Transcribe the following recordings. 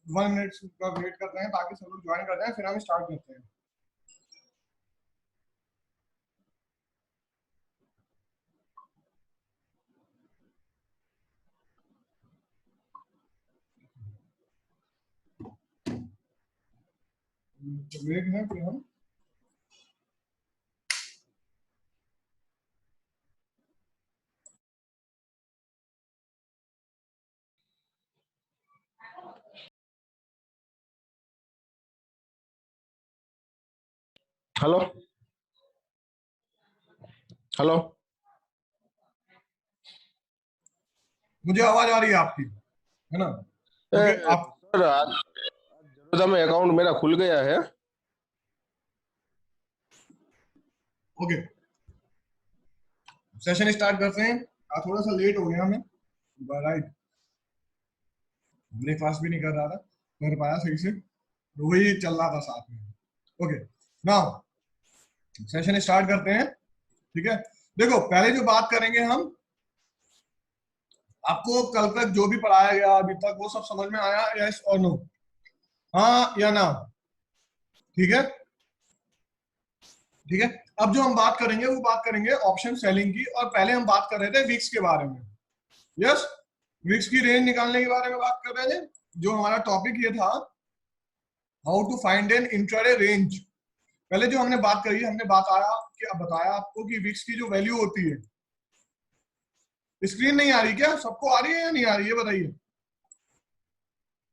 1 minute का wait करते हैं ताकि सब लोग ज्वाइन कर जाए, फिर हम स्टार्ट करते हैं। तो वेट है फिर हम हेलो हेलो, मुझे आवाज आ रही है आपकी, है ना? ओके आप सर आज जरोदा में अकाउंट मेरा खुल गया है। ओके, सेशन स्टार्ट करते हैं। थोड़ा सा लेट हो गया हमें, राइट। ब्रेकफास्ट भी नहीं कर रहा था, कर पाया सही से, तो वही चल रहा था साथ में। ओके, नाउ सेशन स्टार्ट करते हैं। ठीक है, देखो पहले जो बात करेंगे हम, आपको कल तक जो भी पढ़ाया गया अभी तक वो सब समझ में आया? यस और नो? हाँ या ना? ठीक है, ठीक है। अब जो हम बात करेंगे वो बात करेंगे ऑप्शन सेलिंग की, और पहले हम बात कर रहे थे विक्स के बारे में। यस, विक्स की रेंज निकालने के बारे में बात कर रहे थे। जो हमारा टॉपिक ये था, how to find an intraday range. पहले जो हमने बात करी, हमने बताया आपको कि विक्स की जो वैल्यू होती है, स्क्रीन नहीं आ रही क्या? सबको आ रही है या नहीं आ रही, ये बताइए।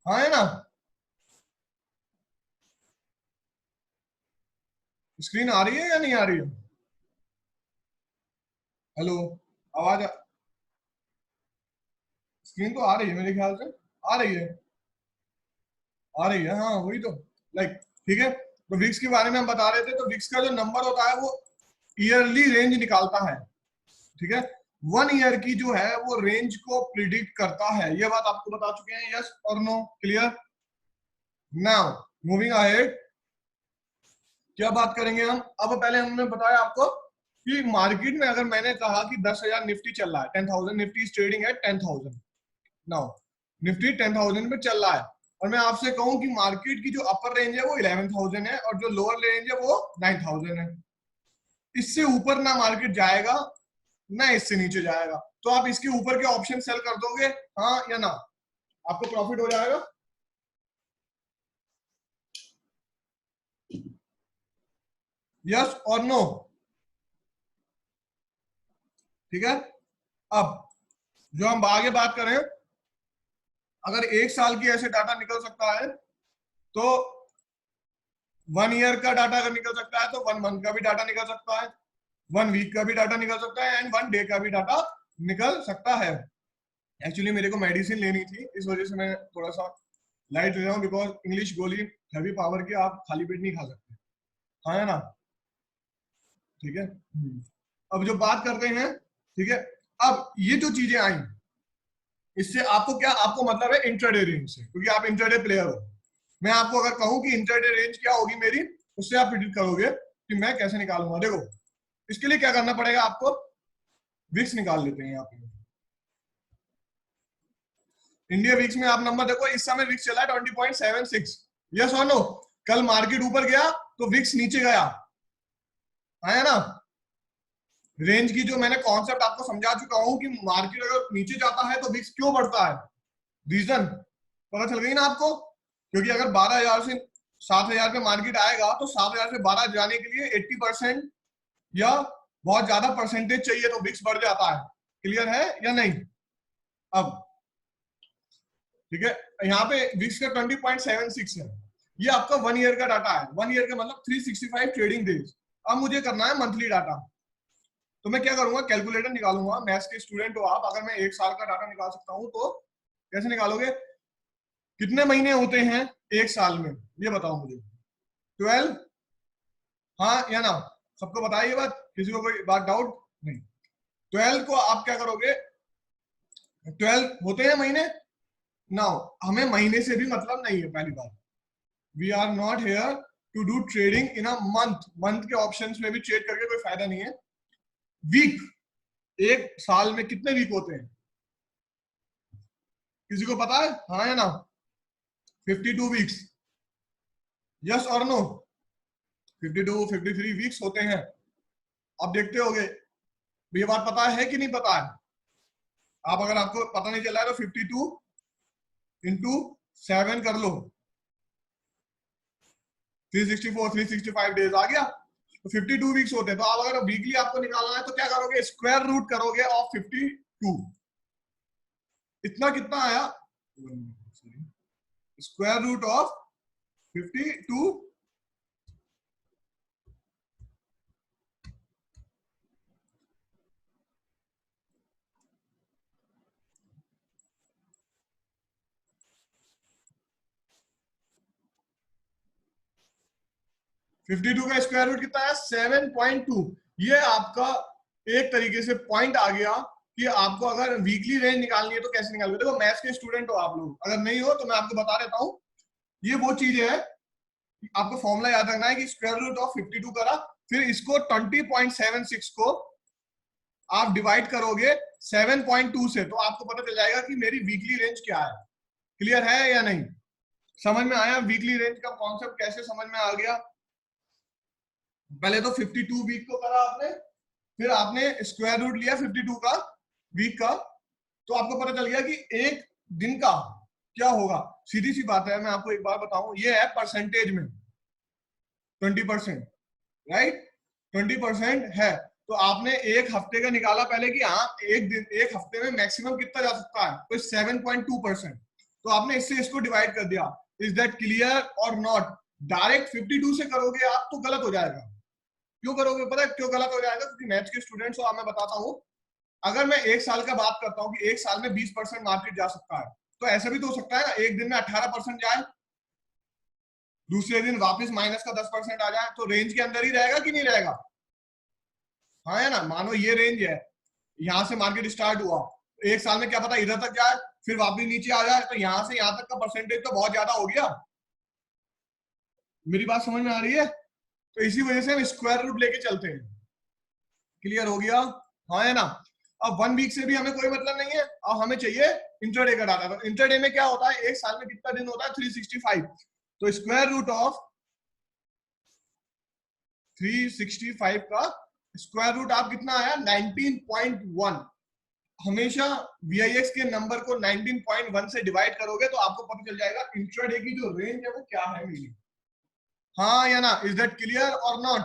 हाँ है ना? स्क्रीन आ रही है या नहीं आ रही है? हेलो, आवाज स्क्रीन तो आ रही है मेरे ख्याल से, आ रही है, आ रही है, हाँ वही तो, लाइक ठीक है। तो विक्स के बारे में हम बता रहे थे, तो विक्स का जो नंबर होता है वो ईयरली रेंज निकालता है। ठीक है, 1 ईयर की जो है वो रेंज को प्रिडिक्ट करता है। ये बात आपको बता चुके हैं, यस और no? Clear? Now moving ahead, क्या बात करेंगे हम? अब पहले हमने बताया आपको कि मार्केट में अगर मैंने कहा कि 10,000 निफ्टी चल रहा है, 10,000 Nifty is trading at 10,000, now Nifty 10,000 पे चल रहा है, और मैं आपसे कहूं कि मार्केट की जो अपर रेंज है वो 11,000 है और जो लोअर रेंज है वो 9,000 है। इससे ऊपर ना मार्केट जाएगा, ना इससे नीचे जाएगा। तो आप इसके ऊपर के ऑप्शन सेल कर दोगे, हाँ या ना? आपको प्रॉफिट हो जाएगा? यस और नो? ठीक है, अब जो हम आगे बात करें, अगर 1 साल की ऐसे डाटा निकल सकता है, तो 1 ईयर का डाटा अगर निकल सकता है, तो 1 मंथ का भी डाटा निकल सकता है, 1 वीक का भी डाटा निकल सकता है, एंड 1 डे का भी डाटा निकल सकता है। एक्चुअली मेरे को मेडिसिन लेनी थी, इस वजह से मैं थोड़ा सा लाइट ले रहा हूँ, बिकॉज इंग्लिश गोली हैवी पावर की, आप खाली पेट नहीं खा सकते। हाँ है ना? ठीक है। अब जो बात करते हैं, ठीक है, अब ये जो चीजें आई, इससे आपको क्या, आपको मतलब है इंट्राडे रेंज से, क्योंकि आप इंट्राडे प्लेयर हो। मैं आपको अगर कहूं कि इंट्राडे रेंज क्या होगी मेरी, उससे आप प्रिडिक्ट करोगे कि मैं कैसे निकालूंगा। देखो इसके लिए क्या करना पड़ेगा आपको, विक्स निकाल लेते हैं यहाँ पे। इंडिया विक्स में आप नंबर देखो, इस समय विक्स चला है 20.76। यस और नो? कल मार्केट ऊपर गया तो विक्स नीचे गया, है ना? रेंज की जो मैंने कॉन्सेप्ट आपको समझा चुका हूं कि मार्केट अगर नीचे जाता है तो विक्स क्यों बढ़ता है, रीजन पता चल गई ना आपको? क्योंकि अगर 12,000 से 7,000 पे मार्केट आएगा, तो 7,000 से 12 जाने के लिए 80% या बहुत ज्यादा परसेंटेज चाहिए, तो विक्स बढ़ जाता है। क्लियर है या नहीं? अब ठीक है, यहाँ पे विक्स का 20.76 है, ये आपका 1 ईयर का डाटा है। 1 ईयर का मतलब 365 ट्रेडिंग डेज। अब मुझे करना है मंथली डाटा, तो मैं क्या करूंगा, कैलकुलेटर निकालूंगा। मैथ्स के स्टूडेंट हो आप, अगर मैं 1 साल का डाटा निकाल सकता हूं तो कैसे निकालोगे? कितने महीने होते हैं 1 साल में, ये बताओ मुझे। 12? हाँ या ना? सबको बताइए ये बात, किसी को कोई बात डाउट नहीं? 12 को आप क्या करोगे, 12 होते हैं महीने। नाउ हमें महीने से भी मतलब नहीं है, पहली बात, we are not here to do trading in a month. Month के ऑप्शंस में भी ट्रेड करके कोई फायदा नहीं है। वीक, एक साल में कितने वीक होते हैं, किसी को पता है? हाँ या ना? 52 वीक्स, यस और नो? 52 53 वीक्स होते हैं। आप देखते होगे, ये बात पता है कि नहीं पता है? आप अगर आपको पता नहीं चला है तो 52 इंटू 7 कर लो, 364 365 डेज आ गया। तो 52 वीक्स होते हैं। तो आप अगर वीकली आपको निकालना है तो क्या करोगे, स्क्वायर रूट करोगे ऑफ 52। इतना कितना आया, स्क्वायर रूट ऑफ 52। 52 का स्क्वायर रूट कितना है, 7.2। ये आपका एक तरीके से पॉइंट आ गया कि आपको अगर वीकली रेंज निकालनी है तो कैसे निकालोगे। देखो मैथ्स के स्टूडेंट हो आप लोग, अगर नहीं हो तो मैं आपको बता देता हूं। ये वो चीज है, आपको फॉर्मूला याद रखना है कि स्क्वायर रूट ऑफ 52 करा, फिर इसको 20.76 को आप डिवाइड करोगे 7.2 से, तो आपको पता चल जाएगा कि मेरी वीकली रेंज क्या है। क्लियर है या नहीं? समझ में आया वीकली रेंज का कॉन्सेप्ट कैसे समझ में आ गया? पहले तो 52 वीक को करा आपने, फिर आपने स्क्वायर रूट लिया 52 का वीक का, तो आपको पता चल गया कि एक दिन का क्या होगा। सीधी सी बात है, मैं आपको एक बार बताऊं, ये है परसेंटेज में 20%, राइट? 20% है। तो आपने एक हफ्ते का निकाला पहले कि हाँ एक दिन, एक हफ्ते में मैक्सिमम कितना जा सकता है, तो 7.2%। तो आपने इससे इसको डिवाइड कर दिया। इज दैट क्लियर और नॉट? डायरेक्ट 52 से करोगे आप तो गलत हो जाएगा। क्यों करोगे, पता है क्यों गलत हो जाएगा? क्योंकि मैथ्स के स्टूडेंट्स हो, मैं बताता हूँ। अगर मैं एक साल का बात करता हूँ कि एक साल में 20% मार्केट जा सकता है, तो ऐसा भी तो हो सकता है ना एक दिन में 18% जाए, दूसरे दिन वापस माइनस का 10% आ जाए, तो रेंज के अंदर ही रहेगा कि नहीं रहेगा? हाँ है ना? मानो ये रेंज है, यहां से मार्केट स्टार्ट हुआ, एक साल में क्या पता इधर तक जाए, फिर वापस नीचे आ जाए, तो यहां से यहां तक का परसेंटेज तो बहुत ज्यादा हो गया। मेरी बात समझ में आ रही है? तो इसी वजह से हम स्क्वायर रूट लेके चलते हैं। क्लियर हो गया? हाँ है ना? अब 1 वीक से भी हमें कोई मतलब नहीं है, अब हमें चाहिए इंटरडे का डाटा। तो इंटरडे में क्या होता है, एक साल में कितना दिन होता है, 365। तो स्क्वायर रूट ऑफ 365 का स्क्वायर रूट आप कितना आया, 19.1। हमेशा VIX के नंबर को 19.1 से डिवाइड करोगे तो आपको पता चल जाएगा इंट्राडे की जो रेंज है वो क्या है मेरी। हाँ या ना? इज दैट क्लियर और नॉट?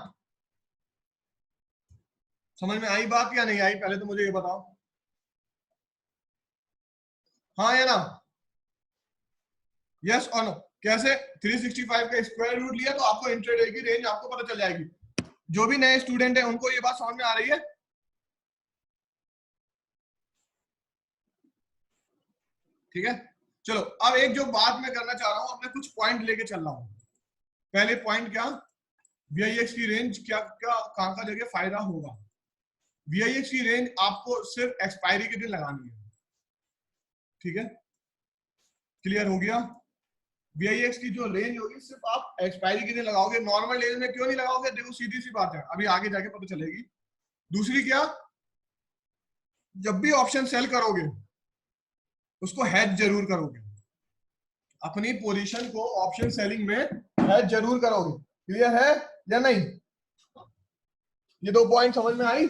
समझ में आई बात या नहीं आई, पहले तो मुझे ये बताओ। हाँ या ना? यस और नो? कैसे? 365 का स्क्वायर रूट लिया तो आपको इंट्राडे की रेंज आपको पता चल जाएगी। जो भी नए स्टूडेंट है उनको ये बात समझ में आ रही है? ठीक है, चलो अब एक जो बात मैं करना चाह रहा हूं, अपने कुछ पॉइंट लेके चल रहा हूं। पहले पॉइंट क्या, VIX की रेंज क्या क्या कहां का जगह फायदा होगा। VIX की रेंज आपको सिर्फ एक्सपायरी के दिन लगानी है। ठीक है, क्लियर हो गया? VIX की जो रेंज होगी सिर्फ आप एक्सपायरी के दिन लगाओगे, नॉर्मल डेज में क्यों नहीं लगाओगे? देखो सीधी सी बात है, अभी आगे जाके पता चलेगी। दूसरी क्या, जब भी ऑप्शन सेल करोगे उसको हेज जरूर करोगे, अपनी पोजीशन को ऑप्शन सेलिंग में हेज जरूर करोगे। क्लियर है या नहीं? ये 2 पॉइंट समझ में आई?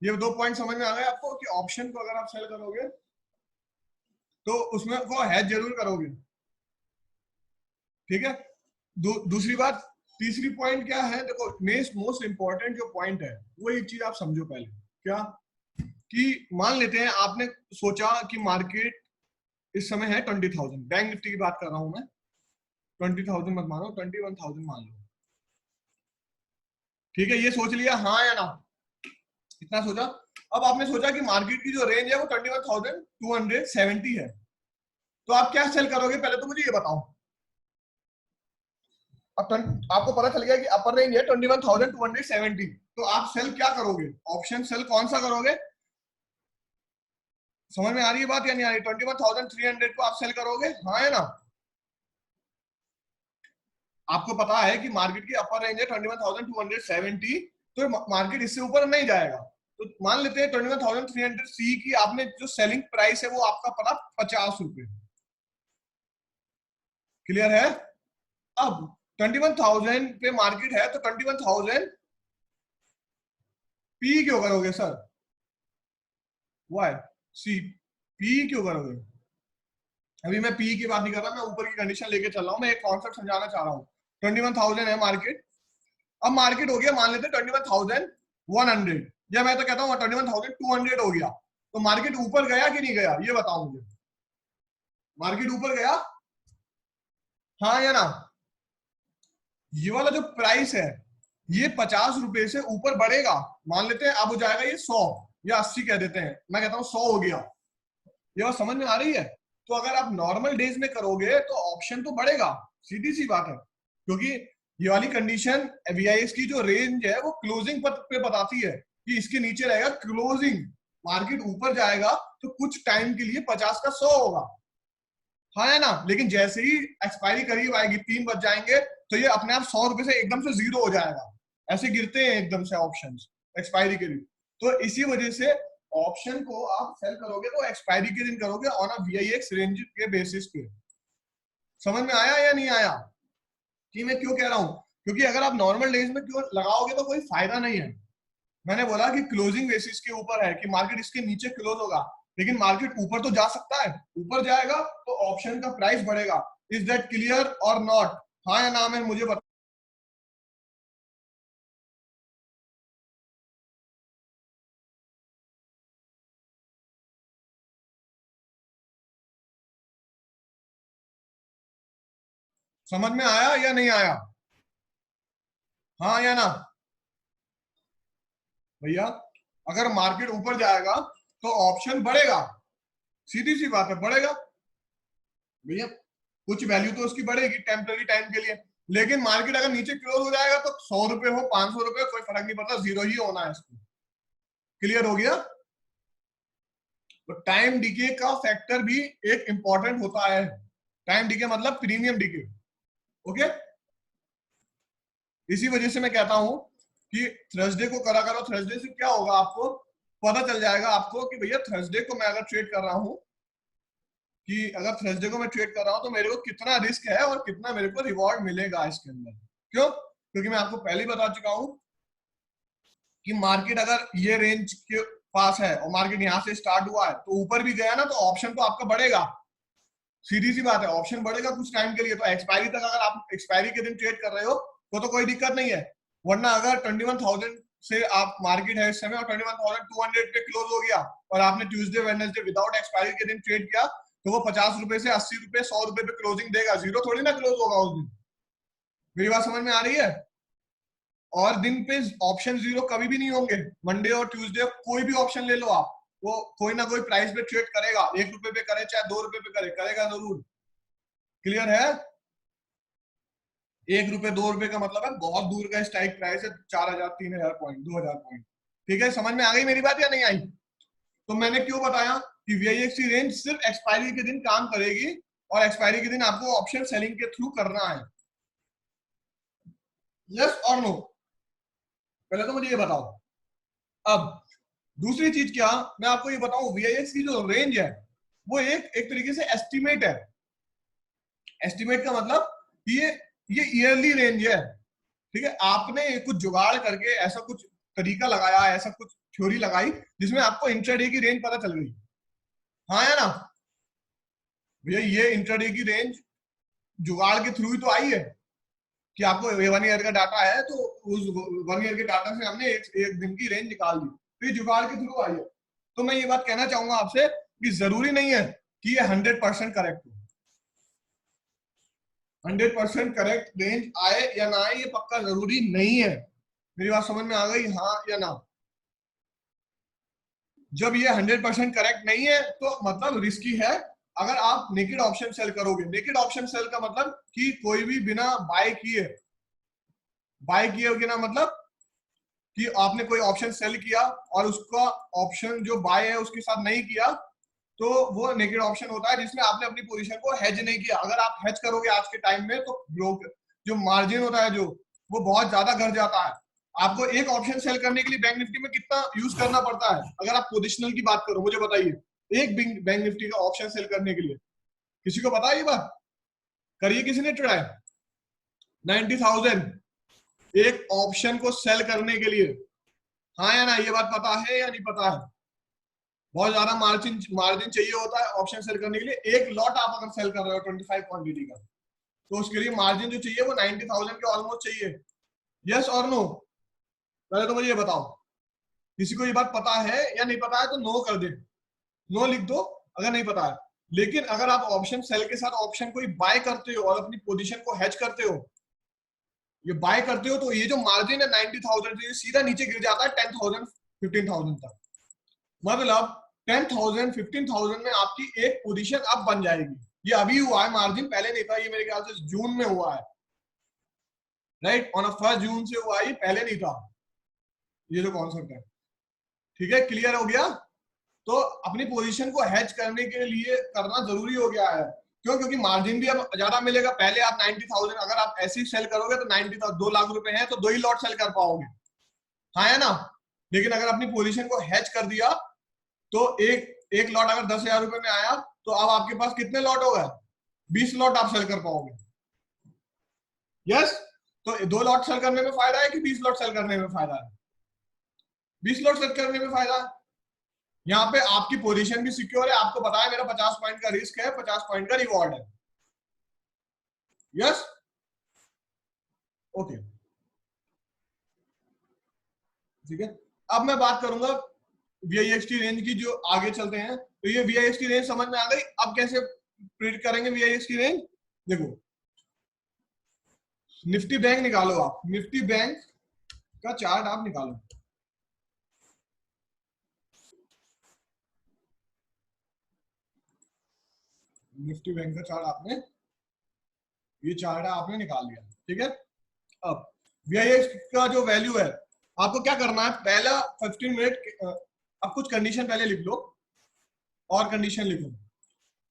ये 2 पॉइंट समझ में आ गए आपको कि ऑप्शन को अगर आप सेल करोगे तो उसमें को हेज जरूर करोगे। ठीक है, दूसरी बात, तीसरी पॉइंट क्या है, देखो मोस्ट इंपॉर्टेंट जो पॉइंट है वो एक चीज आप समझो पहले। क्या कि मान लेते हैं आपने सोचा कि मार्केट इस समय है 20,000, बैंक निफ्टी की बात कर रहा हूं मैं, 20,000 मत मानो, 21,000 मान लो। ठीक है, ये सोच लिया हाँ या ना? इतना सोचा। अब आपने सोचा कि मार्केट की जो रेंज है वो 21,270 है, तो आप क्या सेल करोगे पहले तो मुझे ये बताओ। अब आपको पता चल गया कि अपर रेंज है 21,270, तो आप सेल क्या करोगे, ऑप्शन सेल कौन सा करोगे? समझ में आ रही है बात या नहीं आ रही? 21,300 को आप सेल करोगे, हाँ है ना? आपको पता है कि मार्केट की अपर रेंज है 21,270, तो मार्केट इससे ऊपर नहीं जाएगा। तो मान लेते हैं 21,300 सी की आपने जो सेलिंग प्राइस है वो आपका पड़ा 50 रुपए। क्लियर है? अब 21,000 पे मार्केट है तो 21,000 पी क्यों करोगे सर? वाई सी पी क्यों करोगे? अभी मैं पी की बात नहीं कर रहा, मैं ऊपर की कंडीशन लेके चल रहा हूं, मैं एक कॉन्सेप्ट समझाना चाह रहा हूँ। 21,000 है मार्केट, अब मार्केट हो गया मान लेते 21,100, या मैं तो कहता हूँ 21,200 हो गया, तो मार्केट ऊपर गया कि नहीं गया ये बताओ मुझे। मार्केट ऊपर गया, हाँ या ना? ये वाला जो प्राइस है ये 50 रुपए से ऊपर बढ़ेगा, मान लेते हैं अब हो जाएगा ये 100 या 80 कह देते हैं, मैं कहता हूँ 100 हो गया। ये बात समझ में आ रही है? तो अगर आप नॉर्मल डेज में करोगे तो ऑप्शन तो बढ़ेगा, सीधी सी बात है, क्योंकि ये वाली कंडीशन वीआईएक्स की जो रेंज है वो क्लोजिंग पे बताती है कि इसके नीचे रहेगा क्लोजिंग, मार्केट ऊपर जाएगा तो कुछ टाइम के लिए 50 का 100 होगा, हाँ है ना? लेकिन जैसे ही एक्सपायरी करीब आएगी 3 बज जाएंगे तो ये अपने आप 100 रुपए से एकदम से जीरो हो जाएगा, ऐसे गिरते हैं एकदम से ऑप्शंस एक्सपायरी के लिए। तो इसी वजह से ऑप्शन को आप सेल करोगे तो एक्सपायरी के दिन करोगे ऑन अ वीआईएक्स रेंज के बेसिस पे। समझ में आया या नहीं आया कि मैं क्यों कह रहा हूं? क्योंकि अगर आप नॉर्मल डेज में क्यों लगाओगे तो कोई फायदा नहीं है। मैंने बोला कि क्लोजिंग बेसिस के ऊपर है कि मार्केट इसके नीचे क्लोज होगा, लेकिन मार्केट ऊपर तो जा सकता है, ऊपर जाएगा तो ऑप्शन का प्राइस बढ़ेगा। इज दैट क्लियर और नॉट? हाँ या ना में मुझे बता। समझ में आया या नहीं आया? हाँ या ना? भैया अगर मार्केट ऊपर जाएगा तो ऑप्शन बढ़ेगा, सीधी सी बात है, बढ़ेगा भैया, कुछ वैल्यू तो उसकी बढ़ेगी टेम्पररी टाइम के लिए, लेकिन मार्केट अगर नीचे क्लोज हो जाएगा तो 100 रुपए हो 500 रुपए कोई फर्क नहीं पड़ता, जीरो ही होना है इसको। क्लियर हो गया? तो टाइम डीके का फैक्टर भी एक इंपॉर्टेंट होता है, टाइम डीके मतलब प्रीमियम डीके। ओके, इसी वजह से मैं कहता हूं कि थर्सडे को करा करो, थर्सडे से क्या होगा आपको पता चल जाएगा आपको कि भैया थर्सडे को मैं अगर ट्रेड कर रहा हूं, कि अगर थर्सडे को मैं ट्रेड कर रहा हूं तो मेरे को कितना रिस्क है और कितना मेरे को रिवॉर्ड मिलेगा इसके अंदर। क्यों? क्योंकि मैं आपको पहले ही बता चुका हूं कि मार्केट अगर ये रेंज के पास है और मार्केट यहां से स्टार्ट हुआ है तो ऊपर भी गया ना तो ऑप्शन तो आपका बढ़ेगा, सीधी सी बात है, ऑप्शन बढ़ेगा कुछ टाइम के लिए। तो एक्सपायरी तक अगर आप एक्सपायरी के दिन ट्रेड कर रहे हो तो कोई दिक्कत नहीं है, वरना अगर 21,000 से आप मार्केट है इस समय और 21,200 पे क्लोज हो गया और आपने ट्यूसडे वेडनेसडे विदाउट एक्सपायरी के दिन ट्रेड किया तो वो 50 रुपए से 80 रुपए 100 रुपए पे क्लोजिंग देगा, जीरो थोड़ी ना क्लोज होगा उस दिन। मेरी बात समझ में आ रही है? और दिन पे ऑप्शन जीरो कभी भी नहीं होंगे, मंडे और ट्यूसडे कोई भी ऑप्शन ले लो आप, वो कोई ना कोई प्राइस पे ट्रेड करेगा, 1 रुपए पे करे चाहे 2 रुपए पे करे, करेगा जरूर। क्लियर है? 1 रुपए 2 रुपए का मतलब है बहुत दूर का स्ट्राइक प्राइस है, 4,000 3,000 पॉइंट 2,000 पॉइंट। ठीक है, समझ में आ गई मेरी बात या नहीं आई? तो मैंने क्यों बताया कि वीआईएक्स की रेंज सिर्फ एक्सपायरी के दिन काम करेगी और एक्सपायरी के दिन आपको ऑप्शन सेलिंग के थ्रू करना है। यस और नो? पहले तो मुझे ये बताओ। अब दूसरी चीज क्या, मैं आपको ये बताऊं, वीआईएक्स की जो रेंज है वो एक तरीके से एस्टिमेट है। एस्टिमेट का मतलब ये ईयरली रेंज है, ठीक है? आपने कुछ जुगाड़ करके ऐसा कुछ तरीका लगाया, ऐसा कुछ थ्योरी लगाई जिसमें आपको इंट्राडे की रेंज पता चल गई, हाँ या ना? भैया ये इंट्राडे की रेंज जुगाड़ के थ्रू ही तो आई है कि आपको 1 ईयर का डाटा है तो उस 1 ईयर के डाटा से हमने एक दिन की रेंज निकाल दी, तो ये जुगाड़ के थ्रू आई है। तो मैं ये बात कहना चाहूंगा आपसे कि जरूरी नहीं है कि ये 100% करेक्ट हो, 100% करेक्ट रेंज आए या ना आए ये पक्का जरूरी नहीं है। मेरी बात समझ में आ गई, हाँ या ना? जब ये 100% करेक्ट नहीं है तो मतलब रिस्की है अगर आप नेकेड ऑप्शन सेल करोगे। नेकेड ऑप्शन सेल का मतलब कि कोई भी बिना बाय किए बिना मतलब कि आपने कोई ऑप्शन सेल किया और उसका ऑप्शन जो बाय है उसके साथ नहीं किया तो वो नेकेड ऑप्शन होता है जिसमें आपने अपनी पोजीशन को हेज नहीं किया। अगर आप हेज करोगे आज के टाइम में तो जो मार्जिन होता है जो वो बहुत ज्यादा घट जाता है। आपको एक ऑप्शन सेल करने के लिए बैंक निफ्टी में कितना यूज करना पड़ता है अगर आप पोजिशनल की बात करो, मुझे बताइए, एक बैंक निफ्टी का ऑप्शन सेल करने के लिए किसी को पता है ये बात? करिए किसी ने ट्राई 90,000 एक ऑप्शन को सेल करने के लिए। हाँ या ना, ये बात पता है या नहीं पता है? बहुत ज्यादा मार्जिन मार्जिन चाहिए होता है ऑप्शन सेल करने के लिए। एक लॉट आप अगर सेल कर रहे हो 25 क्वांटिटी का, तो उसके लिए मार्जिन जो चाहिए वो 90,000 के ऑलमोस्ट चाहिए। यस और नो? पहले तो मुझे ये बताओ, किसी को ये बात पता है या नहीं पता है तो नो कर दे, नो लिख दो अगर नहीं पता है। लेकिन अगर आप ऑप्शन सेल के साथ ऑप्शन कोई बाय करते हो और अपनी पोजीशन को हेज करते हो, ये बाय करते हो, तो ये जो मार्जिन है 90,000 ये सीधा नीचे गिर जाता है 10,000 15,000 तक। मतलब 10,000 15,000 में आपकी एक पोजीशन अब बन जाएगी। ये अभी हुआ है, मार्जिन पहले नहीं था, ये मेरे ख्याल से जून में हुआ है, राइट? ऑन 1 जून से हुआ, ये पहले नहीं था ये जो कॉन्सेप्ट है। ठीक है, क्लियर हो गया? तो अपनी पोजीशन को हेज करने के लिए करना जरूरी हो गया है। क्यों? क्योंकि मार्जिन भी अब ज्यादा मिलेगा। पहले आप 90,000 अगर आप ऐसे ही सेल करोगे तो 90,000 2 लाख रुपए हैं तो 2 ही लॉट सेल कर पाओगे, हाँ है ना? लेकिन अगर अपनी पोजीशन को हेज कर दिया तो एक लॉट अगर 10,000 रुपए में आया तो अब आपके पास कितने लॉट हो गए? 20 लॉट आप सेल कर पाओगे। यस? तो 2 लॉट सेल करने में फायदा है कि 20 लॉट सेल करने में फायदा है? 20 लॉट सेल करने में फायदा है। यहाँ पे आपकी पोजीशन भी सिक्योर है, आपको पता है मेरा 50 पॉइंट का रिस्क है, 50 पॉइंट का रिवॉर्ड है। यस? ओके, ठीक है। अब मैं बात करूंगा वीआईएक्सटी रेंज की, जो आगे चलते हैं। तो ये वीआईएक्सटी रेंज समझ में आ गई। अब कैसे प्रिडिक्ट करेंगे वीआईएक्सटी रेंज? देखो, निफ्टी बैंक निकालो, आप निफ्टी बैंक का चार्ट आप निकालो। निफ्टी बैंक का चार्ट आपने, ये चार्ट आपने निकाल लिया, ठीक है। अब वीआईएक्स का जो वैल्यू है, आपको क्या करना है? पहला 15 मिनट अब कुछ कंडीशन पहले लिख लो और कंडीशन लिखो।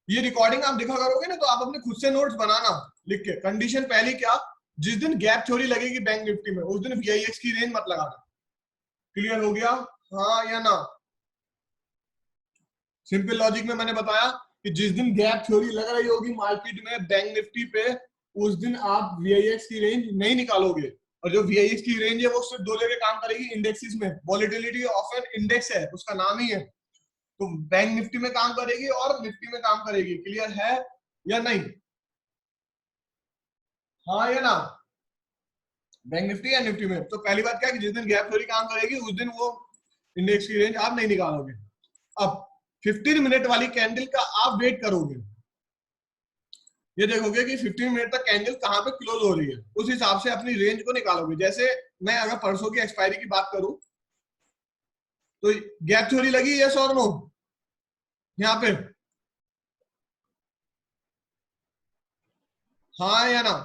ये रिकॉर्डिंग आप देखा करोगे ना, तो आप अपने खुद से नोट्स बनाना लिख के। कंडीशन पहली क्या? जिस दिन गैप थ्योरी लगेगी बैंक निफ्टी में, उस दिन वीआईएक्स की रेंज मत लगाना। क्लियर हो गया? हाँ या ना? सिंपल लॉजिक में मैंने बताया कि जिस दिन गैप थ्योरी लग रही होगी मार्केट में बैंक निफ्टी पे, उस दिन आप वीआईएक्स की रेंज नहीं निकालोगे। और जो वीआईएक्स की रेंज है वो सिर्फ दो जगह काम करेगी, इंडेक्सेस में। वॉलेटिलिटी ऑफ एन इंडेक्स है, उसका नाम ही है। तो बैंक निफ्टी में काम करेगी और निफ्टी में काम करेगी। क्लियर है या नहीं? हाँ या ना? बैंक निफ्टी या निफ्टी में। तो पहली बात क्या है कि जिस दिन गैप थ्योरी काम करेगी उस दिन वो इंडेक्स की रेंज आप नहीं निकालोगे। अब 15 मिनट वाली कैंडल का आप वेट करोगे, ये देखोगे कि 15 मिनट तक कैंडल कहां पे क्लोज हो रही है, उस हिसाब से अपनी रेंज को निकालोगे। जैसे मैं अगर परसों की एक्सपायरी की बात करूं, तो गैप थ्योरी लगी, यस और नो? यहाँ पे हाँ या ना?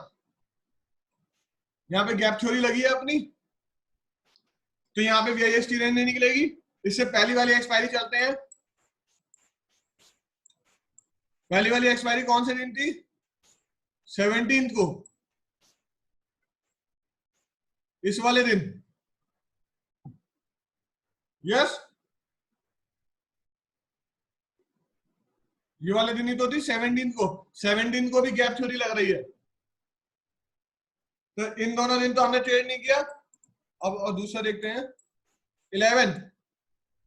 यहाँ पे गैप थ्योरी लगी है अपनी, तो यहाँ पे वीआईएसटी रेंज नहीं निकलेगी। इससे पहली वाली एक्सपायरी चलते हैं। पहली वाली एक्सपायरी कौन से दिन थी? 17 को, इस वाले दिन। यस, ये वाले दिन ही तो थी 17 को। 17 को भी गैप थ्योरी लग रही है, तो इन दोनों दिन तो हमने ट्रेड नहीं किया। अब और दूसरा देखते हैं 11,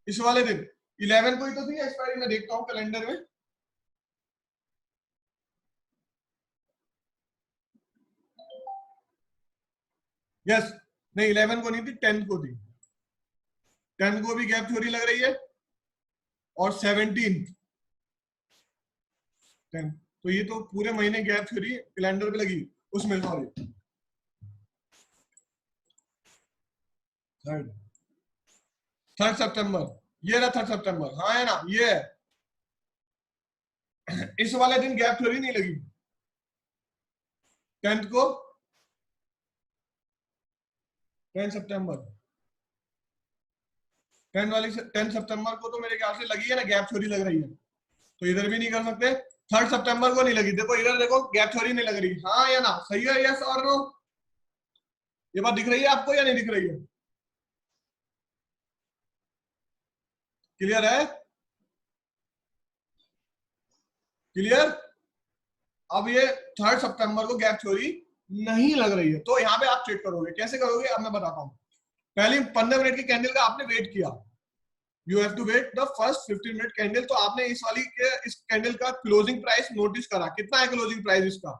इस वाले दिन। 11 को ही तो थी एक्सपायरी, मैं देखता हूँ कैलेंडर में। यस, नहीं 11 को नहीं थी, 10 को थी। 10 को भी गैप थ्योरी लग रही है, और 17 10, तो ये तो पूरे महीने गैप थ्योरी कैलेंडर पे लगी। उसमें सॉरी, थर्ड 3 सितंबर, ये रहा 3 सितंबर, हाँ है ना? ये है। इस वाले दिन गैप थ्योरी नहीं लगी। 10 को, 10 सितंबर, 10 सितंबर को तो मेरे ख्याल से लगी है ना, गैप थ्योरी लग रही है, तो इधर भी नहीं कर सकते। 3 सितंबर को नहीं लगी, देखो इधर देखो, गैप थ्योरी नहीं लग रही, हाँ या ना? सही है, यस और नो? ये बात दिख रही है आपको या नहीं दिख रही है? क्लियर है? क्लियर? अब ये 3 सितंबर को गैप थ्योरी नहीं लग रही है, तो यहाँ पे आप ट्रेड करोगे, कैसे करोगे अब मैं बताता हूँ। पहले 15 मिनट की कैंडल का आपने वेट किया, you have to wait the first 15 minute candle, तो आपने इस वाली के इस कैंडल का क्लोजिंग प्राइस नोटिस करा, कितना है क्लोजिंग प्राइस इसका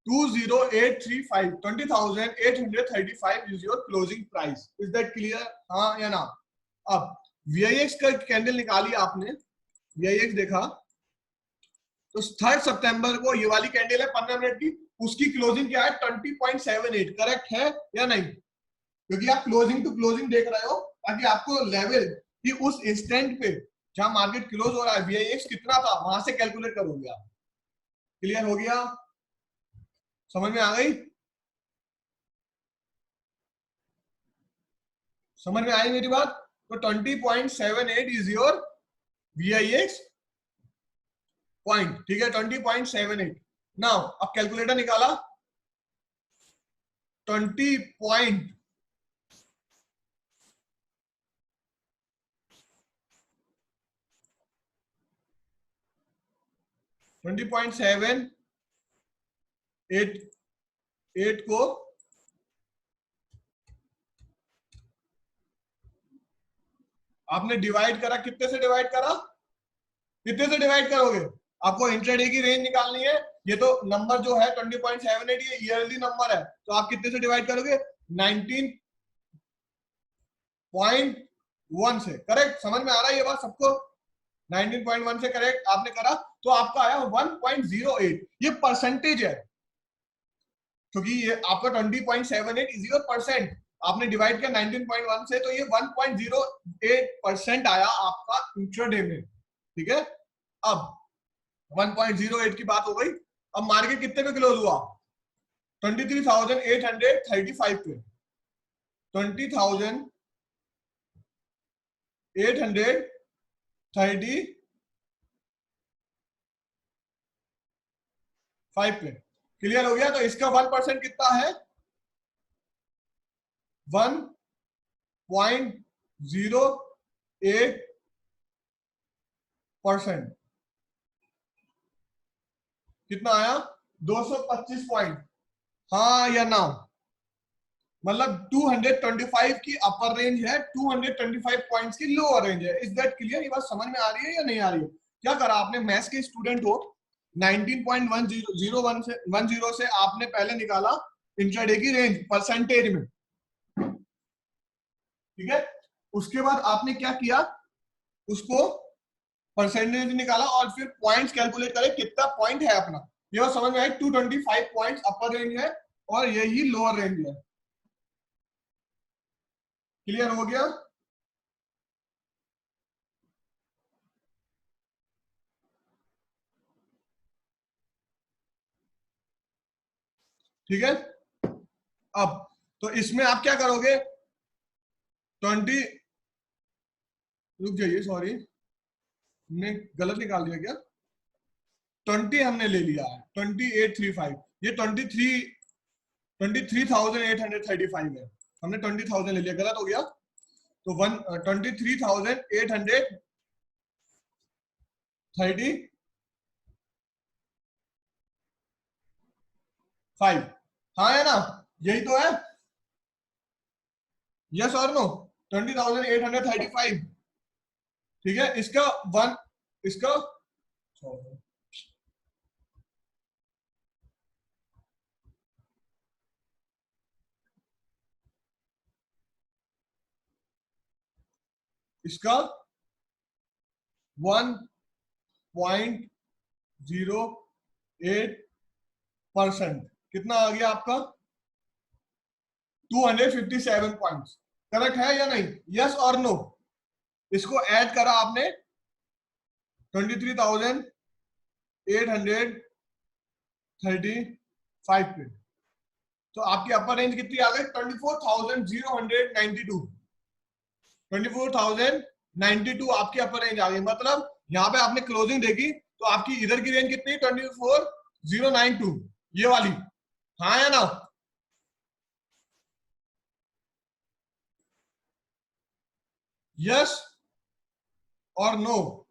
20835, 20,835 is your closing price. Is that clear, हाँ या ना। अब VIX का कैंडल निकाली आपने, VIX देखा तो 3 सितंबर को ये वाली कैंडल है 15 मिनट की, उसकी क्लोजिंग क्या है 20.78, करेक्ट है या नहीं, क्योंकि आप क्लोजिंग टू क्लोजिंग देख रहे हो ताकि आपको लेवल कि उस इंस्टेंट पे जहां मार्केट क्लोज हो रहा है VIX कितना था वहां से कैलकुलेट करोगे आप। क्लियर हो गया, समझ में आ गई, समझ में आई मेरी बात। तो 20.78 इज योर VIX पॉइंट, ठीक है 20.78। नाउ अब कैलकुलेटर निकाला 20 पॉइंट 20.78 को आपने डिवाइड करा, कितने से डिवाइड करा, कितने से डिवाइड करोगे, आपको इंट्राडे की रेंज निकालनी है, ये तो नंबर जो है 20.78 ये ईयरली नंबर है, तो आप कितने से डिवाइड करोगे 19.1 से, करेक्ट, समझ में आ रहा है ये बात सबको, 19.1 से करेक्ट आपने करा तो आपका आया 1.08, ये परसेंटेज है, क्योंकि ये आपका 20.78 इज योर परसेंट, आपने डिवाइड किया 19.1 से तो ये 1.08% आया आपका इंट्राडे में, ठीक है। अब 1.08 की बात हो गई, अब मार्केट कितने पे क्लोज हुआ 23,835 पे, 20,835 पे, क्लियर हो गया। तो इसका 1% कितना है 1.08%, कितना आया 225 पॉइंट, हाँ या ना, मतलब 225 की अपर रेंज है, 225 पॉइंट्स की लोअर रेंज है। इज दैट क्लियर, ये बात समझ में आ रही है या नहीं आ रही है। क्या करा आपने, मैथ्स के स्टूडेंट हो, 19.10 से 10 से आपने पहले निकाला इंट्राडे की रेंज परसेंटेज में, ठीक है, उसके बाद आपने क्या किया उसको परसेंटेज निकाला और फिर पॉइंट्स कैलकुलेट करे कितना पॉइंट है अपना, ये बात समझ में आई, 225 पॉइंट्स अपर रेंज है और यही लोअर रेंज है, क्लियर हो गया। ठीक है, अब तो इसमें आप क्या करोगे 20, रुक जाइए सॉरी हमने गलत निकाल दिया क्या, 20 हमने ले लिया है 2835, ये 23,835 है, हमने 20,000 ले लिया, गलत हो गया, तो 23,835, हाँ है ना, यही तो है, यस और नो 20,835, ठीक है, इसका वन, इसका इसका 1.08% कितना आ गया आपका 257 पॉइंट्स, करेक्ट है या नहीं, यस और नो। इसको ऐड करा आपने 23,835 पे, तो आपकी अपर रेंज कितनी आ गई 24,092, 24,092 आपकी अपर रेंज आ गई, मतलब यहाँ पे आपने क्लोजिंग देखी तो आपकी इधर की रेंज कितनी 24,092, ये वाली, हाँ या ना, यस और नो,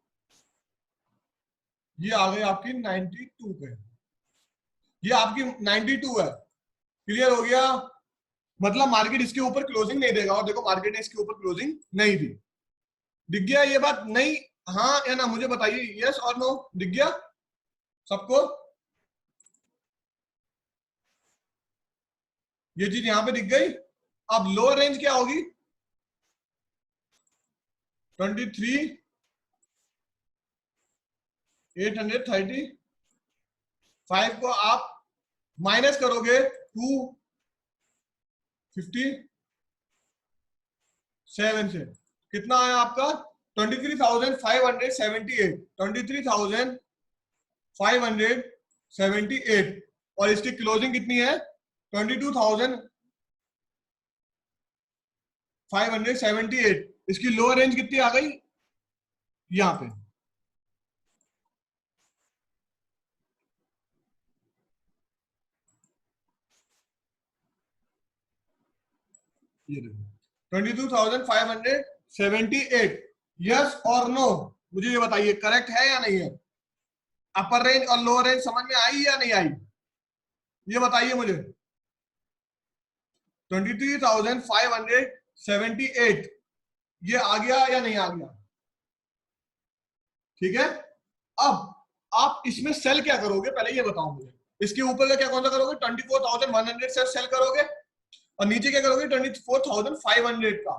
ये आ गई आपकी 92 पे, ये आपकी 92 है। क्लियर हो गया? मतलब मार्केट इसके ऊपर क्लोजिंग नहीं देगा, और देखो मार्केट ने इसके ऊपर क्लोजिंग नहीं दी। दिख गया ये बात? नहीं, हाँ या ना मुझे बताइए, यस और नो। दिख गया सबको? ये चीज यहां पे दिख गई। अब लोअर रेंज क्या होगी? 23,835 को आप माइनस करोगे 257 से, कितना आया आपका? 23,578, 23,578। और इसकी क्लोजिंग कितनी है? 22,578। इसकी लोअर रेंज कितनी आ गई यहां पे? ये देखो 22,578। यस और नो, मुझे ये बताइए करेक्ट है या नहीं है? अपर रेंज और लोअर रेंज समझ में आई या नहीं आई? ये बताइए मुझे। 23,578 ये आ गया या नहीं आ गया? ठीक है। अब आप इसमें सेल क्या करोगे पहले ये बताओ मुझे। इसके ऊपर का क्या कौन सा करोगे? 24,100 से सेल करोगे, और नीचे क्या करोगे? 24,500 का।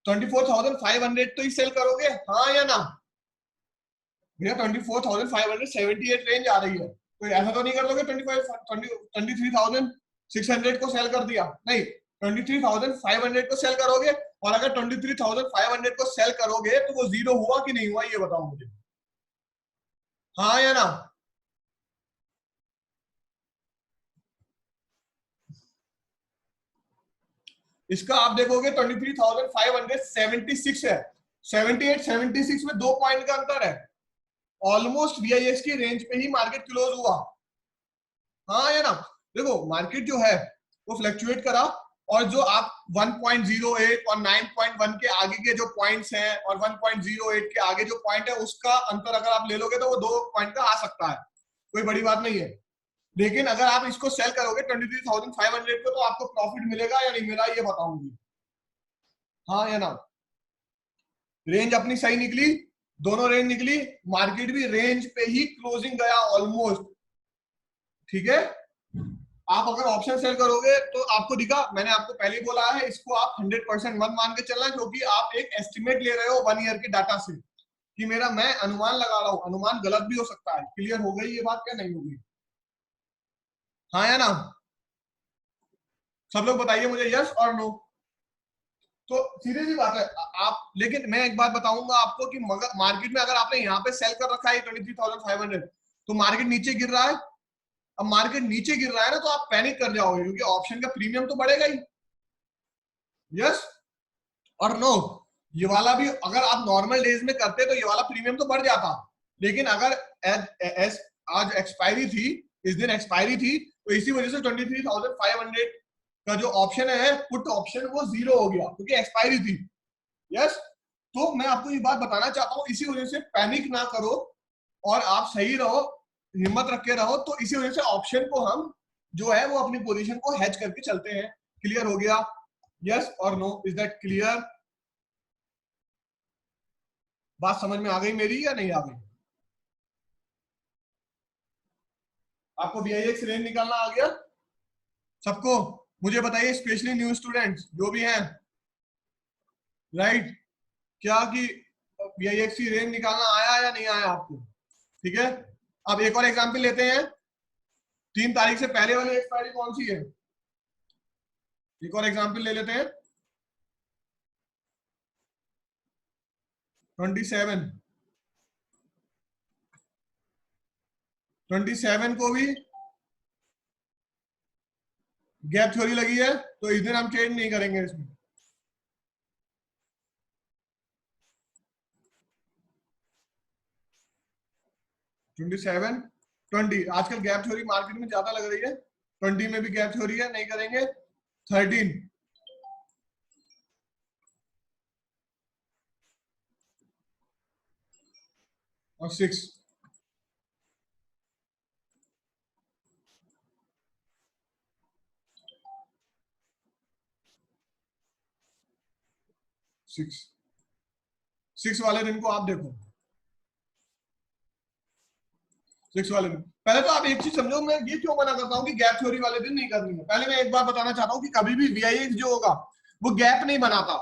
24,500 तो ही सेल करोगे, हाँ या ना? भैया 24,578 रेंज आ रही है, तो ऐसा तो नहीं कर दोगे 23,600 को सेल कर दिया, नहीं, 23,500 को सेल करोगे। और अगर 23,500 को सेल करोगे तो वो जीरो हुआ कि नहीं हुआ, ये बताओ मुझे, हाँ या ना? इसका आप देखोगे 23,576 है, 78 76 में 2 पॉइंट का अंतर है। ऑलमोस्ट वीआईएक्स की रेंज पे ही मार्केट क्लोज हुआ, हाँ या ना? देखो मार्केट जो है वो फ्लक्चुएट करा, और जो आप 1.08 और 9.1 के आगे के जो पॉइंट्स हैं और 1.08 के आगे जो पॉइंट है उसका अंतर अगर आप ले लोगे तो वो 2 पॉइंट का आ सकता है, कोई बड़ी बात नहीं है। लेकिन अगर आप इसको सेल करोगे 23,500 को तो आपको प्रॉफिट मिलेगा या नहीं मिलेगा, ये बताऊंगी, हाँ या ना? रेंज अपनी सही निकली, दोनों रेंज निकली, मार्केट भी रेंज पे ही क्लोजिंग गया ऑलमोस्ट। ठीक है। आप अगर ऑप्शन सेल करोगे तो आपको दिखा, मैंने आपको पहले ही बोला है, इसको आप 100% मत मान के चलना, क्योंकि आप एक एस्टिमेट ले रहे हो 1 ईयर के डाटा से, कि मेरा मैं अनुमान लगा रहा हूं, अनुमान गलत भी हो सकता है। क्लियर हो गई ये बात क्या नहीं होगी, हाँ या ना? सब लोग बताइए मुझे यस और नो। तो सीधी सी बात है आप, लेकिन मैं एक बात बताऊंगा आपको कि मार्केट में अगर आपने यहाँ पे सेल कर रखा है 23,500, तो मार्केट नीचे गिर रहा है। अब मार्केट नीचे गिर रहा है ना, तो आप पैनिक कर जाओगे, क्योंकि ऑप्शन का प्रीमियम तो बढ़ेगा ही। यस और नो? ये वाला भी अगर आप नॉर्मल डेज में करते तो ये वाला प्रीमियम तो बढ़ जाता, लेकिन अगर एज आज एक्सपायरी थी, इस दिन एक्सपायरी थी, तो इसी वजह से 23,500 का जो ऑप्शन है पुट ऑप्शन वो जीरो हो गया, क्योंकि एक्सपायरी थी। यस, तो मैं आपको ये बात बताना चाहता हूँ, इसी वजह से पैनिक ना करो और आप सही रहो, हिम्मत रख के रहो। तो इसी वजह से ऑप्शन को हम जो है वो अपनी पोजीशन को हेज करके चलते हैं। क्लियर हो गया? यस और नो, इज दैट क्लियर? बात समझ में आ गई मेरी या नहीं आ गई? आपको वीआईएक्स रेंज निकालना आ गया सबको? मुझे बताइए, स्पेशली न्यू स्टूडेंट्स जो भी हैं, राइट, क्या कि वीआईएक्स की रेंज निकालना आया या नहीं आया आपको? ठीक है। अब एक और एग्जांपल लेते हैं, 3 तारीख से पहले वाली एक्सपायरी कौन सी है? एक और एग्जांपल ले लेते हैं, 27। 27 को भी गैप थ्योरी लगी है, तो इस दिन हम ट्रेड नहीं करेंगे इसमें। ट्वेंटी सेवन 20, आजकल गैप थ्योरी मार्केट में ज्यादा लग रही है, 20 में भी गैप थ्योरी है, नहीं करेंगे। 13 और 6, 6 वाले दिन को आप देखो, 6 वाले दिन। पहले तो आप एक चीज समझो, मैं ये क्यों मना करता हूँ कि गैप थ्योरी वाले दिन नहीं करनी है। पहले मैं एक बात बताना चाहता हूँ कि कभी भी वीआईएक्स जो होगा वो गैप नहीं बनाता।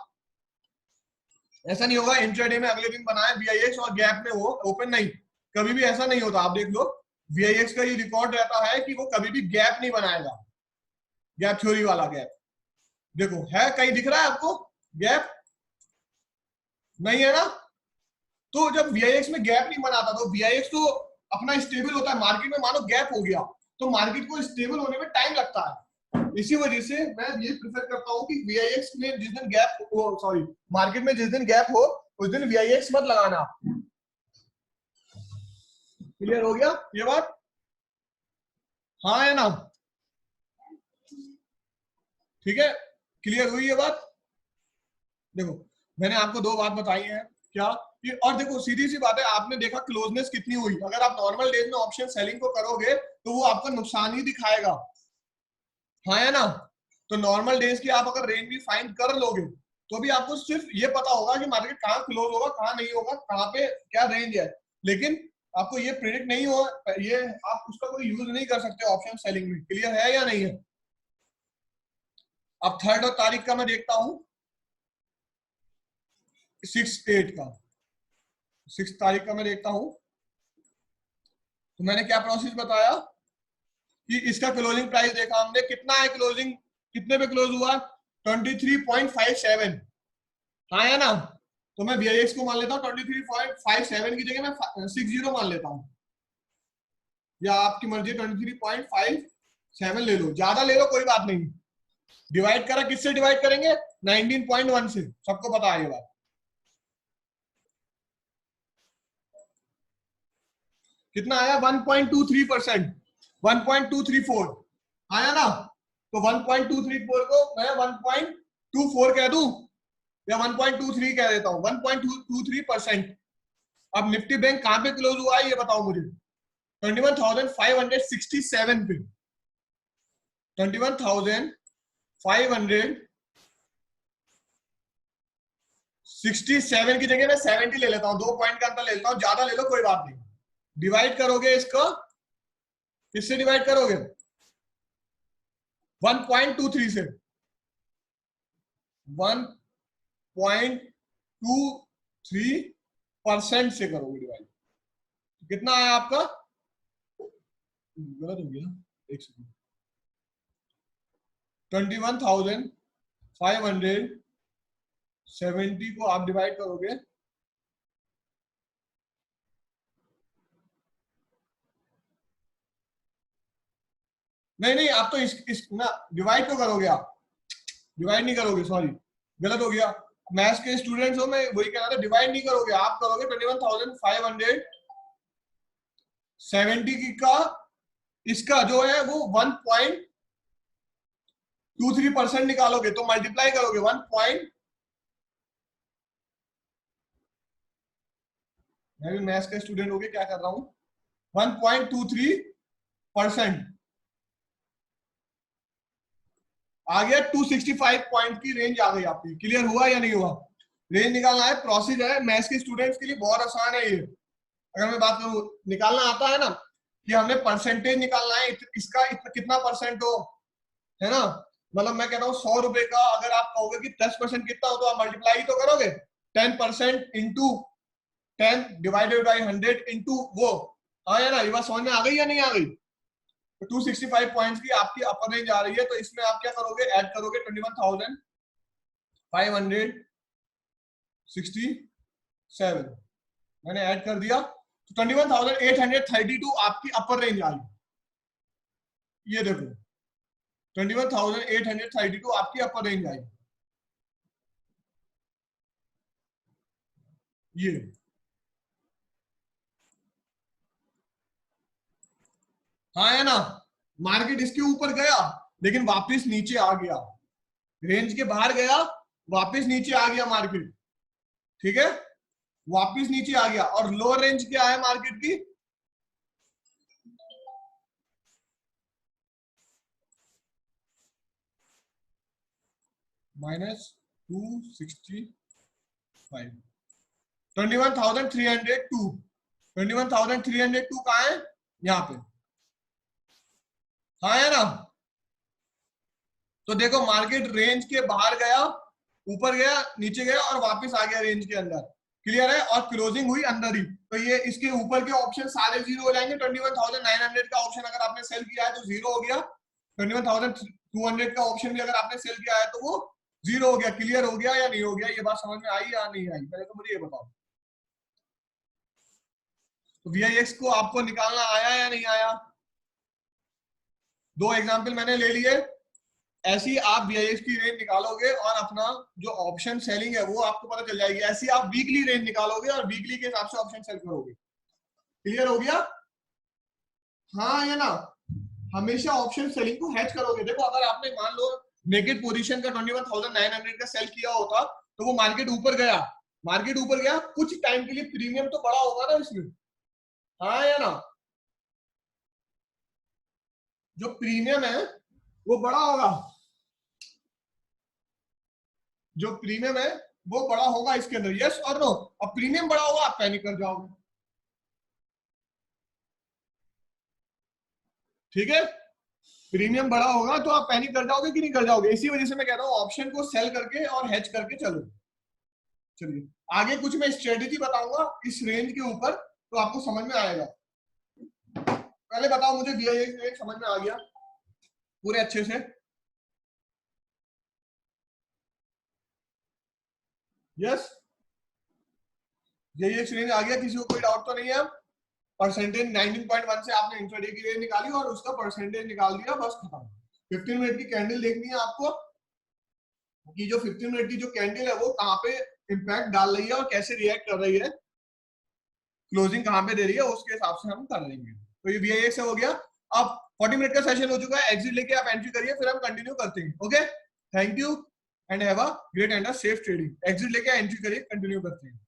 ऐसा नहीं होगा इंट्राडे में अगले दिन बनाए वीआईएक्स और गैप में वो ओपन नहीं, कभी भी ऐसा नहीं होता। आप देख लो वीआईएक्स का ये रिकॉर्ड रहता है कि वो कभी भी गैप नहीं बनाएगा, गैप थ्योरी वाला गैप। देखो है कहीं दिख रहा है आपको गैप? नहीं है ना। तो जब वीआईएक्स में गैप नहीं बनाता तो वीआईएक्स तो अपना स्टेबल होता है। मार्केट में मानो गैप हो गया तो मार्केट को स्टेबल होने में टाइम लगता है। इसी वजह से मैं ये प्रेफर करता हूँ कि वीआईएक्स में जिस दिन गैप हो, सॉरी, मार्केट में जिस दिन गैप हो उस दिन वीआईएक्स मत लगाना। क्लियर हो गया ये बात? हाँ है ना? ठीक है, क्लियर हुई ये बात? देखो मैंने आपको दो बात बताई है क्या कि, और देखो सीधी सी बात है, आपने देखा क्लोजनेस कितनी हुई। अगर आप नॉर्मल डेज में ऑप्शन सेलिंग को करोगे तो वो आपका नुकसान ही दिखाएगा। हाँ है ना? तो नॉर्मल डेज की आप अगर रेंज भी फाइंड कर लोगे तो भी आपको सिर्फ ये पता होगा कि मार्केट कहाँ क्लोज होगा, कहाँ नहीं होगा, कहाँ पे क्या रेंज है। लेकिन आपको ये प्रिडिक्ट नहीं हो, ये आप उसका कोई यूज नहीं कर सकते ऑप्शन सेलिंग में। क्लियर है या नहीं है? अब थर्ड और तारीख का मैं देखता हूं, 6/8 का, 6 तारीख का मैं देखता हूं। तो मैंने क्या प्रोसेस बताया कि इसका क्लोजिंग प्राइस देखा हमने कितना है, क्लोजिंग कितने पे क्लोज हुआ? 23.57। हाँ है ना? तो मैं वीआईएक्स को मान लेता हूँ 23.57 की जगह मैं 60 मान लेता हूँ, या आपकी मर्जी 23.57 ले लो, ज्यादा ले लो कोई बात नहीं। डिवाइड करा किससे डिवाइड करेंगे? 19.1 से, सबको पता है ये बात। कितना आया? 1.23%, 1.234 आया ना? तो 1.234 को मैं 1.24 कह दूं या 1.23 कह देता हूं? 1.23%। अब निफ्टी बैंक कहां पे क्लोज हुआ है ये बताओ मुझे? 21,567 पे। 21,567 की जगह मैं 70 ले लेता हूं, 2 पॉइंट का अंतर ले लेता हूं, ज्यादा ले लो कोई बात नहीं। डिवाइड करोगे इसको, किससे डिवाइड करोगे? 1.23 से, 1.23% से करोगे डिवाइड। कितना आया आपका? गलत हो गया, एक सेकंड। 21,570 को आप डिवाइड करोगे, नहीं नहीं आप तो इस ना डिवाइड क्यों करोगे? आप डिवाइड नहीं करोगे, सॉरी गलत हो गया। मैथ्स के स्टूडेंट्स हो, मैं वही कह रहा था, डिवाइड नहीं करोगे आप, करोगे 21,570 की का इसका जो है वो 1.23% निकालोगे तो मल्टीप्लाई करोगे 1 पॉइंट, मैं भी मैथ्स का स्टूडेंट हो गया, क्या कर रहा हूं, 1.23% आ गया। 265 पॉइंट की रेंज आ गई आपकी। क्लियर हुआ या नहीं हुआ? रेंज निकालना है, प्रोसेस है, मैथ्स के स्टूडेंट्स के लिए बहुत आसान है ये। अगर मैं बात करूं, निकालना आता है ना कि हमें परसेंटेज निकालना है, इसका कितना परसेंट हो, है ना? मतलब मैं कहता हूँ 100 रुपए का अगर आप कहोगे कि 10% कितना हो तो आप मल्टीप्लाई ही तो करोगे। 10% इंटू 10 डिवाइडेड बाई 100 इंटू वो। हाँ या ना? ये बात समझ में आ गई या नहीं आ गई? तो 265 पॉइंट्स की आपकी अपर रेंज आ रही है, तो इसमें आप क्या करोगे? ऐड करोगे 21,567, मैंने ऐड कर दिया तो 21,832 आपकी अपर रेंज आई। ये देखो 21,832 आपकी अपर रेंज आई। ये हाँ है ना? मार्केट इसके ऊपर गया लेकिन वापस नीचे आ गया, रेंज के बाहर गया, वापस नीचे आ गया मार्केट। ठीक है, वापस नीचे आ गया। और लोअर रेंज क्या है मार्केट की? -260 5 21,302 21,302 कहाँ है? यहाँ पे, हाँ है ना। तो देखो मार्केट रेंज के बाहर गया, ऊपर गया, नीचे गया और वापस आ गया रेंज के अंदर, क्लियर है, और क्लोजिंग हुई अंदर ही। तो ये इसके ऊपर के ऑप्शन सारे जीरो हो जाएंगे। 21,900 का ऑप्शन अगर आपने सेल किया है तो जीरो हो गया, 21,200 का ऑप्शन भी अगर आपने सेल किया है तो वो जीरो हो गया। क्लियर हो गया या नहीं हो गया? ये बात समझ में आई या नहीं आई? पहले तो मुझे ये बताओ। तो VIX को आपको निकालना आया या नहीं आया? दो एग्जाम्पल मैंने ले लिए, ऐसे ही आप VIX की रेंज निकालोगे और अपना जो ऑप्शन सेलिंग है वो आपको पता चल जाएगी। ऐसे ही आप वीकली रेंज निकालोगे और वीकली के हिसाब से ऑप्शन सेल करोगे। क्लियर हो गया? हाँ या ना? हमेशा ऑप्शन सेलिंग को हेज करोगे। देखो अगर आपने मान लो नेकेड पोजीशन का 21,900 का सेल किया होता तो वो मार्केट ऊपर गया, कुछ टाइम के लिए प्रीमियम तो बड़ा होगा ना इसमें, हाँ या ना? जो प्रीमियम है वो बड़ा होगा, जो प्रीमियम है वो बड़ा होगा इसके अंदर, यस और नो? अब प्रीमियम बड़ा होगा आप पैनिक कर जाओगे, ठीक है? प्रीमियम बड़ा होगा तो आप पैनिक कर जाओगे कि नहीं कर जाओगे? इसी वजह से मैं कह रहा हूं ऑप्शन को सेल करके और हेज करके चलो। चलिए आगे कुछ मैं स्ट्रेटेजी बताऊंगा इस रेंज के ऊपर, तो आपको समझ में आएगा। पहले बताओ मुझे VIX रेंज समझ में आ गया पूरे अच्छे से? यस, VIX रेंज आ गया, किसी को कोई डाउट तो नहीं है? परसेंटेज 19.1 से आपने इंट्राडे की रेंज निकाली और उसका परसेंटेज निकाल दिया, बस खत्म। 15 मिनट की कैंडल देखनी है आपको कि जो 15 मिनट की जो कैंडल है वो कहाँ पे इंपैक्ट डाल रही है और कैसे रिएक्ट कर रही है, क्लोजिंग कहाँ पे दे रही है, उसके हिसाब से हम कर लेंगे। तो ये VIX से हो गया। अब 40 मिनट का सेशन हो चुका है, एग्जिट लेके आप एंट्री करिए, फिर हम कंटिन्यू करते हैं। Okay, thank you and have a great and a safe trading. Exit लेके एंट्री करिए, कंटिन्यू करते हैं।